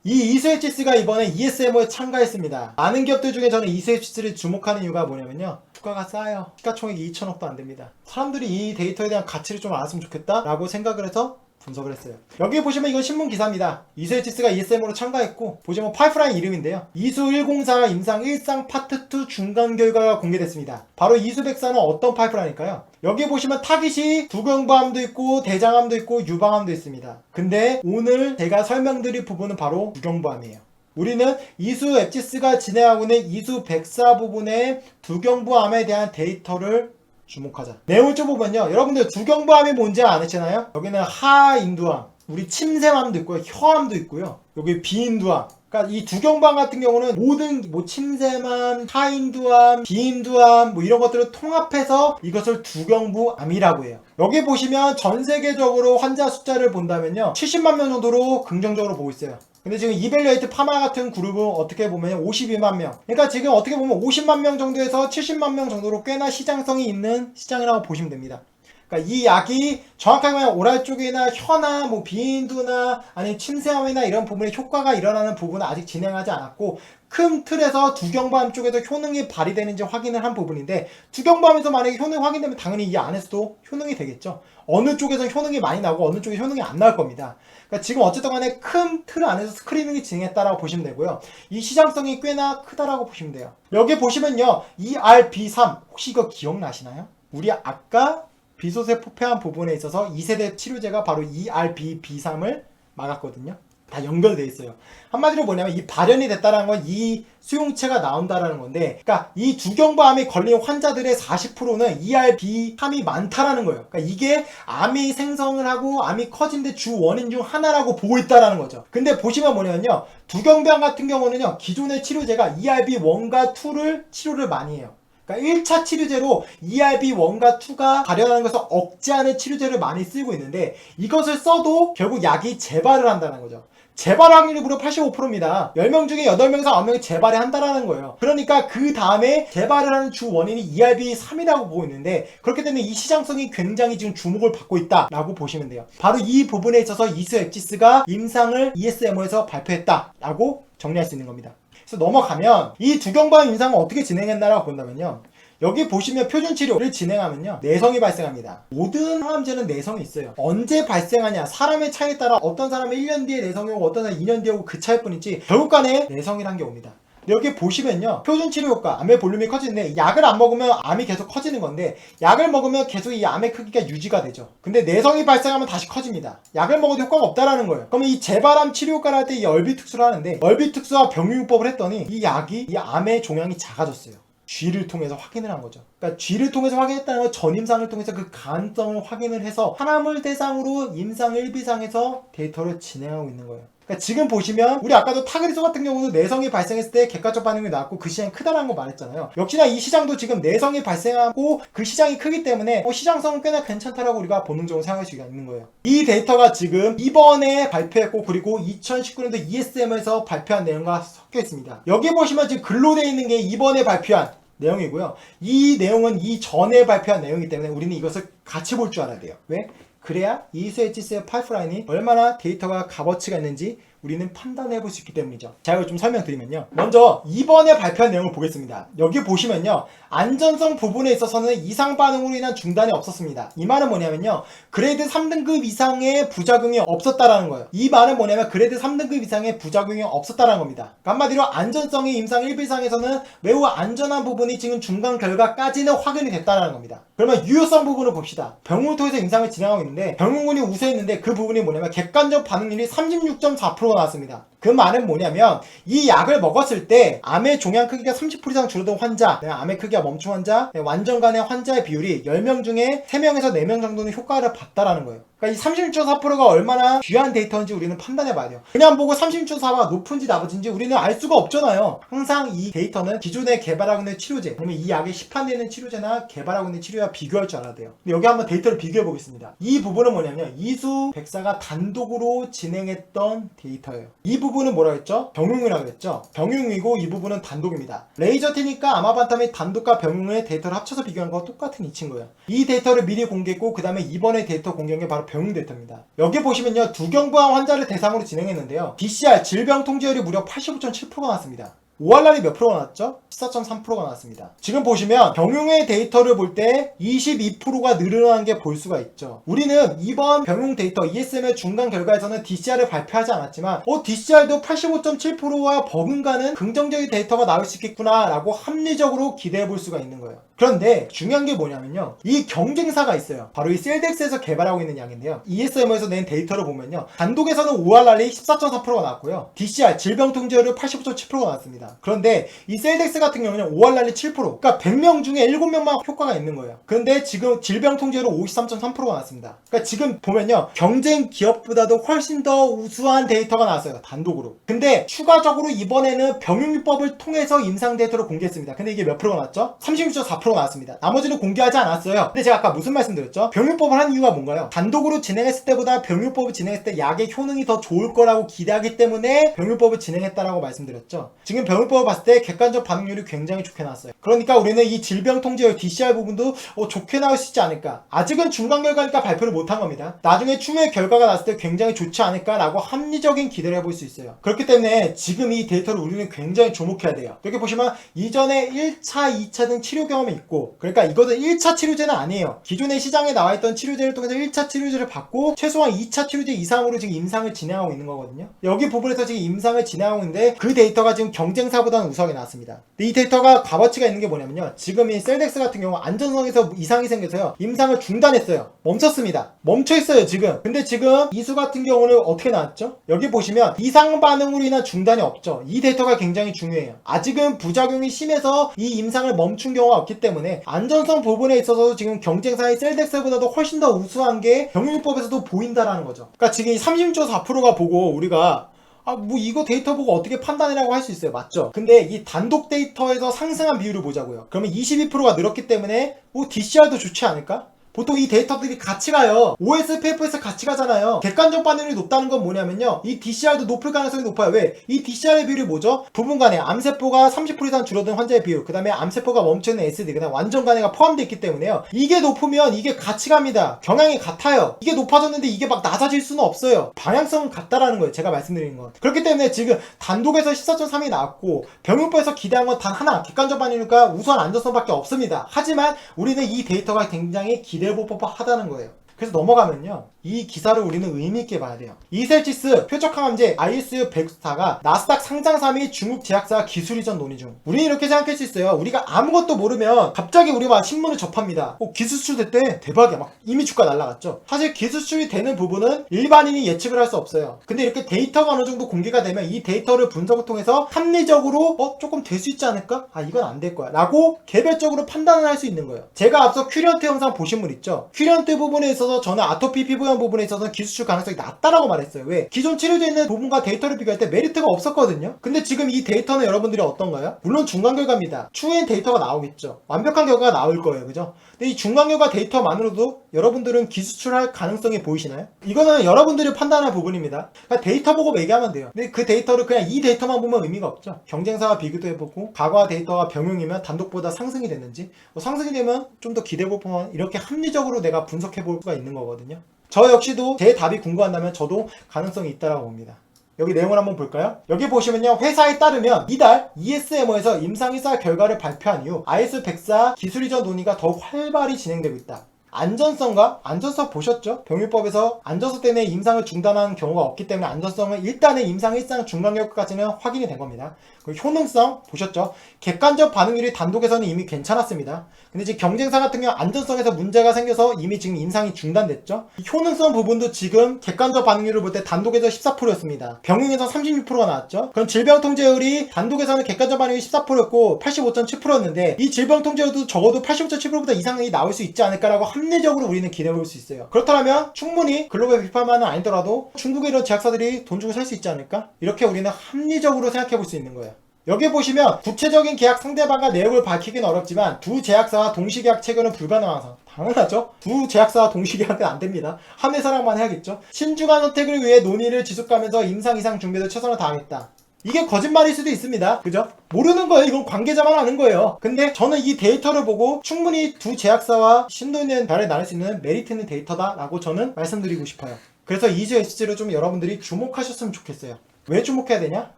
이 이스웨치스가 이번에 ESMO에 참가했습니다. 많은 기업들 중에 저는 이스웨치스를 주목하는 이유가 뭐냐면요, 주가가 싸요. 시가총액이 2천억도 안 됩니다. 사람들이 이 데이터에 대한 가치를 좀 알았으면 좋겠다 라고 생각을 해서 분석을 했어요. 여기 보시면 이건 신문 기사입니다. 이스웨치스가 ESMO로 참가했고, 보시면 파이프라인 이름인데요, 이수 104 임상 1상 파트 2 중간 결과가 공개됐습니다. 바로 이수104는 어떤 파이프라인일까요? 여기 보시면 타깃이 두경부암도 있고 대장암도 있고 유방암도 있습니다. 근데 오늘 제가 설명드릴 부분은 바로 두경부암이에요. 우리는 이수 앱지스가 진행하고 있는 이수104 부분의 두경부암에 대한 데이터를 주목하자. 내용을 좀 보면요, 여러분들 두경부암이 뭔지 아시잖아요? 여기는 하인두암, 우리 침샘암도 있고요, 혀암도 있고요, 여기 비인두암. 그러니까 이 두경부암 같은 경우는 모든 침샘암, 하인두암, 비인두암 이런 것들을 통합해서 이것을 두경부암이라고 해요. 여기 보시면 전 세계적으로 환자 숫자를 본다면요, 70만 명 정도로 긍정적으로 보고 있어요. 근데 지금 이벨리에이트 파마 같은 그룹은 어떻게 보면 52만 명. 그러니까 지금 어떻게 보면 50만 명 정도에서 70만 명 정도로 꽤나 시장성이 있는 시장이라고 보시면 됩니다. 그러니까 이 약이 정확하게 말하면 오랄 쪽이나 혀나 비인두나 아니면 침샘암이나 이런 부분에 효과가 일어나는 부분은 아직 진행하지 않았고, 큰 틀에서 두경부암 쪽에도 효능이 발휘되는지 확인을 한 부분인데, 두경부암에서 만약에 효능이 확인되면 당연히 이 안에서도 효능이 되겠죠. 어느 쪽에서 효능이 많이 나오고 어느 쪽에 효능이 안 나올 겁니다. 그러니까 지금 어쨌든 간에 큰 틀 안에서 스크리닝이 진행했다라고 보시면 되고요. 이 시장성이 꽤나 크다라고 보시면 돼요. 여기 보시면요, ERB3 혹시 이거 기억나시나요? 우리 아까 비소세포폐암 부분에 있어서 2세대 치료제가 바로 ERB3을 막았거든요. 다 연결되어 있어요. 한마디로 뭐냐면 이 발현이 됐다는 건 이 수용체가 나온다라는 건데, 그러니까 이 두경부암이 걸린 환자들의 40%는 ERB3이 많다라는 거예요. 그러니까 이게 암이 생성을 하고 암이 커지는데 주 원인 중 하나라고 보고 있다라는 거죠. 근데 보시면 뭐냐면요, 두경부암 같은 경우는요, 기존의 치료제가 ERB1과 2를 치료를 많이 해요. 그러니까 1차 치료제로 ERB1과 2가 발현하는 것을 억제하는 치료제를 많이 쓰고 있는데, 이것을 써도 결국 약이 재발을 한다는 거죠. 재발 확률이 무려 85%입니다. 10명 중에 8명에서 9명이 재발을 한다는 거예요. 그러니까 그 다음에 재발을 하는 주 원인이 ERB3이라고 보고 있는데, 그렇기 때문에 이 시장성이 굉장히 지금 주목을 받고 있다라고 보시면 돼요. 바로 이 부분에 있어서 이수 앱지스가 임상을 ESMO에서 발표했다라고 정리할 수 있는 겁니다. 그래서 넘어가면 이 두경부암 임상은 어떻게 진행했나라고 본다면요, 여기 보시면 표준 치료를 진행하면요, 내성이 발생합니다. 모든 항암제는 내성이 있어요. 언제 발생하냐, 사람의 차이에 따라 어떤 사람은 1년 뒤에 내성이 오고 어떤 사람은 2년 뒤에 오고 그 차일 뿐이지 결국 간에 내성이란 게 옵니다. 여기 보시면요, 표준 치료 효과, 암의 볼륨이 커지는데, 약을 안 먹으면 암이 계속 커지는 건데, 약을 먹으면 계속 이 암의 크기가 유지가 되죠. 근데 내성이 발생하면 다시 커집니다. 약을 먹어도 효과가 없다라는 거예요. 그러면 이 재발암 치료 효과를 할 때 이 얼비특수를 하는데, 얼비특수와 병유요법을 했더니 이 약이 이 암의 종양이 작아졌어요. 쥐를 통해서 확인을 한 거죠. 그러니까 쥐를 통해서 확인했다는 건 전임상을 통해서 그 가능성을 확인을 해서 사람을 대상으로 임상 1비상에서 데이터를 진행하고 있는 거예요. 그러니까 지금 보시면 우리 아까도 타그리소 같은 경우도 내성이 발생했을 때 객관적 반응이 나왔고 그 시장이 크다라는 거 말했잖아요. 역시나 이 시장도 지금 내성이 발생하고 그 시장이 크기 때문에 시장성은 꽤나 괜찮다라고 우리가 본능적으로 생각할 수가 있는 거예요. 이 데이터가 지금 이번에 발표했고, 그리고 2019년도 ESM에서 발표한 내용과 섞여 있습니다. 여기 보시면 지금 글로 되어 있는 게 이번에 발표한 내용이고요. 이 내용은 이전에 발표한 내용이기 때문에 우리는 이것을 같이 볼 줄 알아야 돼요. 왜? 그래야 이수 앱지스의 파이프라인이 얼마나 데이터가 값어치가 있는지 우리는 판단해 볼 수 있기 때문이죠. 자, 이걸 좀 설명드리면요, 먼저 이번에 발표한 내용을 보겠습니다. 여기 보시면요, 안전성 부분에 있어서는 이상 반응으로 인한 중단이 없었습니다. 이 말은 뭐냐면요, 그레이드 3등급 이상의 부작용이 없었다라는 거예요. 이 말은 뭐냐면 그레이드 3등급 이상의 부작용이 없었다라는 겁니다. 그러니까 한마디로 안전성이 임상 1비상에서는 매우 안전한 부분이 지금 중간 결과까지는 확인이 됐다라는 겁니다. 그러면 유효성 부분을 봅시다. 병원을 통해서 임상을 진행하고 있는데 병원군이 우세했는데 그 부분이 뭐냐면 객관적 반응률이 36.4%가 나왔습니다. 그 말은 뭐냐면 이 약을 먹었을 때 암의 종양 크기가 30% 이상 줄어든 환자, 암의 크기가 멈춘 환자, 완전간의 환자의 비율이 10명 중에 3명에서 4명 정도는 효과를 봤다라는 거예요. 그러니까 이 36.4%가 얼마나 귀한 데이터인지 우리는 판단해 봐야 돼요. 그냥 보고 36.4가 높은지 낮은지 우리는 알 수가 없잖아요. 항상 이 데이터는 기존에 개발하고 있는 치료제, 아니면 이 약에 시판되는 치료제나 개발하고 있는 치료와 비교할 줄 알아야 돼요. 근데 여기 한번 데이터를 비교해 보겠습니다. 이 부분은 뭐냐면 이수 104가 단독으로 진행했던 데이터예요. 이 부분 부분은 뭐라 했죠? 병용이라고 그랬죠? 병용이고 이 부분은 단독입니다. 레이저티니까 아마반탐의 단독과 병용의 데이터를 합쳐서 비교한 거와 똑같은 이치인 거예요. 이 데이터를 미리 공개했고 그 다음에 이번에 데이터 공개한 게 바로 병용 데이터입니다. 여기 보시면요, 두경부암 환자를 대상으로 진행했는데요, DCR 질병 통제율이 무려 85.7%가 나왔습니다. 5할날이 몇 프로가 나왔죠? 14.3%가 나왔습니다. 지금 보시면 병용의 데이터를 볼 때 22%가 늘어난 게 볼 수가 있죠. 우리는 이번 병용 데이터 ESM의 중간 결과에서는 DCR을 발표하지 않았지만 DCR도 85.7%와 버금가는 긍정적인 데이터가 나올 수 있겠구나 라고 합리적으로 기대해 볼 수가 있는 거예요. 그런데 중요한 게 뭐냐면요, 이 경쟁사가 있어요. 바로 이 셀덱스에서 개발하고 있는 약인데요, ESM에서 낸 데이터를 보면요, 단독에서는 5할날이 14.4%가 나왔고요, DCR 질병 통제율은 85.7%가 나왔습니다. 그런데 이 셀덱스 같은 경우는 5할날이 7%, 그러니까 100명 중에 7명만 효과가 있는 거예요. 그런데 지금 질병 통제율은 53.3%가 나왔습니다. 그러니까 지금 보면요, 경쟁 기업보다도 훨씬 더 우수한 데이터가 나왔어요, 단독으로. 근데 추가적으로 이번에는 병용요법을 통해서 임상 데이터를 공개했습니다. 근데 이게 몇 프로가 나왔죠? 36.4% 나왔습니다. 나머지는 공개하지 않았어요. 근데 제가 아까 무슨 말씀드렸죠? 병용요법을 한 이유가 뭔가요? 단독으로 진행했을 때보다 병용요법을 진행했을 때 약의 효능이 더 좋을 거라고 기대하기 때문에 병용요법을 진행했다라고 말씀드렸죠. 지금 병용요법을 봤을 때 객관적 반응률이 굉장히 좋게 나왔어요. 그러니까 우리는 이 질병 통제율 DCR 부분도 좋게 나올 수 있지 않을까. 아직은 중간 결과니까 발표를 못한 겁니다. 나중에 추후에 결과가 나왔을 때 굉장히 좋지 않을까라고 합리적인 기대를 해볼 수 있어요. 그렇기 때문에 지금 이 데이터를 우리는 굉장히 주목해야 돼요. 여기 보시면 이전에 1차, 2차 등 치료 경험이 있고, 그러니까 이것은 1차 치료제는 아니에요. 기존의 시장에 나와있던 치료제를 통해서 1차 치료제를 받고 최소한 2차 치료제 이상으로 지금 임상을 진행하고 있는 거거든요. 여기 부분에서 지금 임상을 진행하고 있는데 그 데이터가 지금 경쟁사보다는 우수하게 나왔습니다. 근데 이 데이터가 값어치가 있는 게 뭐냐면요, 지금 이 셀덱스 같은 경우 안전성에서 이상이 생겨서요, 임상을 중단했어요. 멈췄습니다. 멈춰있어요 지금. 근데 지금 이수 같은 경우는 어떻게 나왔죠? 여기 보시면 이상 반응으로 인한 중단이 없죠. 이 데이터가 굉장히 중요해요. 아직은 부작용이 심해서 이 임상을 멈춘 경우가 없기 때문에 안전성 부분에 있어서 지금 경쟁사의 셀덱스보다도 훨씬 더 우수한 게 병용요법에서도 보인다라는 거죠. 그러니까 지금 36.4%가 보고 우리가 뭐 이거 데이터 보고 어떻게 판단이라고 할 수 있어요. 맞죠? 근데 이 단독 데이터에서 상승한 비율을 보자고요. 그러면 22%가 늘었기 때문에 DCR도 좋지 않을까? 보통 이 데이터들이 같이 가요. OS, PFS 같이 가잖아요. 객관적 반응률이 높다는 건 뭐냐면요, 이 DCR도 높을 가능성이 높아요. 왜? 이 DCR의 비율이 뭐죠? 부분간에 암세포가 30% 이상 줄어든 환자의 비율, 그 다음에 암세포가 멈춰있는 SD, 그 다음에 완전간에가 포함되어 있기 때문에요, 이게 높으면 이게 같이 갑니다. 경향이 같아요. 이게 높아졌는데 이게 막 낮아질 수는 없어요. 방향성은 같다라는 거예요, 제가 말씀드리는 건. 그렇기 때문에 지금 단독에서 14.3이 나왔고 병용법에서 기대한 건 단 하나, 객관적 반응률과 우수한 안전성밖에 없습니다. 하지만 우리는 이 데이터가 굉장히 기대해볼 법하다는 거예요. 그래서 넘어가면요, 이 기사를 우리는 의미있게 봐야 돼요. 이셀치스 표적항암제 ISU-104가 나스닥 상장사 및 중국 제약사 기술 이전 논의 중. 우리는 이렇게 생각할 수 있어요. 우리가 아무것도 모르면 갑자기 우리가 신문을 접합니다. 기술 수출됐대, 대박이야, 막 이미 주가 날라갔죠. 사실 기술 수출이 되는 부분은 일반인이 예측을 할 수 없어요. 근데 이렇게 데이터가 어느 정도 공개가 되면 이 데이터를 분석을 통해서 합리적으로 조금 될 수 있지 않을까? 이건 안 될 거야 라고 개별적으로 판단을 할 수 있는 거예요. 제가 앞서 큐리언트 영상 보신 분 있죠? 큐리언트 부분에 있어서 저는 아토피 피부염 부분에 있어서는 기술 수출 가능성이 낮다라고 말했어요. 왜? 기존 치료되어 있는 부분과 데이터를 비교할 때 메리트가 없었거든요. 근데 지금 이 데이터는 여러분들이 어떤가요? 물론 중간 결과입니다. 추후엔 데이터가 나오겠죠. 완벽한 결과가 나올 거예요. 그죠? 근데 이 중간 결과 데이터만으로도 여러분들은 기수출할 가능성이 보이시나요? 이거는 여러분들이 판단할 부분입니다. 그러니까 데이터 보고 얘기하면 돼요. 근데 그 데이터를 그냥 이 데이터만 보면 의미가 없죠. 경쟁사와 비교도 해보고 과거 데이터가 병용이면 단독보다 상승이 됐는지, 상승이 되면 좀 더 기대해볼 법한, 이렇게 합리적으로 내가 분석해볼 수가 있는 거거든요. 저 역시도 제 답이 궁금하다면 저도 가능성이 있다고 봅니다. 여기 내용을 한번 볼까요? 여기 보시면요, 회사에 따르면 이달 ESMO에서 임상1사 결과를 발표한 이후 IS-104 기술 이전 논의가 더욱 활발히 진행되고 있다. 안전성 보셨죠? 병용법에서 안전성 때문에 임상을 중단하는 경우가 없기 때문에 안전성은 일단은 임상 1상 중간 결과까지는 확인이 된 겁니다. 그리고 효능성 보셨죠? 객관적 반응률이 단독에서는 이미 괜찮았습니다. 근데 지금 경쟁사 같은 경우 안전성에서 문제가 생겨서 이미 지금 임상이 중단됐죠? 효능성 부분도 지금 객관적 반응률을 볼 때 단독에서 14%였습니다. 병용에서 36%가 나왔죠? 그럼 질병 통제율이 단독에서는 객관적 반응률이 14%였고 85.7%였는데 이 질병 통제율도 적어도 85.7%보다 이상이 나올 수 있지 않을까라고 합리적으로 우리는 기대해볼 수 있어요. 그렇다면 충분히 글로벌 비판만은 아니더라도 중국의 이런 제약사들이 돈 주고 살 수 있지 않을까? 이렇게 우리는 합리적으로 생각해볼 수 있는 거예요. 여기 보시면 구체적인 계약 상대방과 내용을 밝히기는 어렵지만 두 제약사와 동시계약 체결은 불가능한 당연하죠. 두 제약사와 동시계약은 안됩니다. 한 회사랑만 해야겠죠. 신중한 선택을 위해 논의를 지속하면서 임상 이상 준비도 최선을 다하겠다. 이게 거짓말일 수도 있습니다. 그죠? 모르는 거예요. 이건 관계자만 아는 거예요. 근데 저는 이 데이터를 보고 충분히 두 제약사와 심도 있는 대화를 나눌 수 있는 메리트 있는 데이터다 라고 저는 말씀드리고 싶어요. 그래서 이즈에시지를 좀 여러분들이 주목하셨으면 좋겠어요. 왜 주목해야 되냐?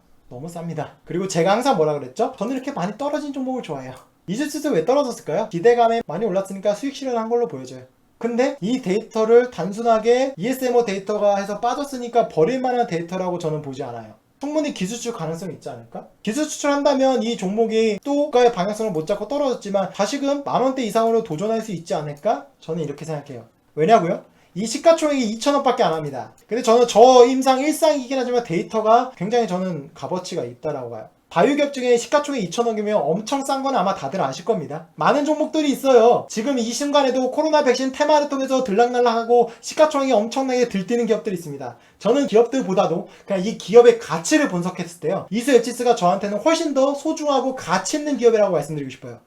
너무 쌉니다. 그리고 제가 항상 뭐라 그랬죠? 저는 이렇게 많이 떨어진 종목을 좋아해요. 이즈에시지 왜 떨어졌을까요? 기대감에 많이 올랐으니까 수익 실현한 걸로 보여져요. 근데 이 데이터를 단순하게 ESMO 데이터가 해서 빠졌으니까 버릴 만한 데이터라고 저는 보지 않아요. 충분히 기술 추출 가능성이 있지 않을까? 기술 추출한다면 이 종목이 또 고가의 방향성을 못 잡고 떨어졌지만 다시금 만원대 이상으로 도전할 수 있지 않을까? 저는 이렇게 생각해요. 왜냐고요? 이 시가총액이 2,000원밖에 안 합니다. 근데 저는 저 임상 일상이긴 하지만 데이터가 굉장히 저는 값어치가 있다라고 봐요. 바이오기업 중에 시가총액 2,000원이면 엄청 싼 건 아마 다들 아실 겁니다. 많은 종목들이 있어요. 지금 이 순간에도 코로나 백신 테마를 통해서 들락날락하고 시가총액이 엄청나게 들뛰는 기업들이 있습니다. 저는 기업들보다도 그냥 이 기업의 가치를 분석했을 때요. 이스엣지스가 저한테는 훨씬 더 소중하고 가치 있는 기업이라고 말씀드리고 싶어요.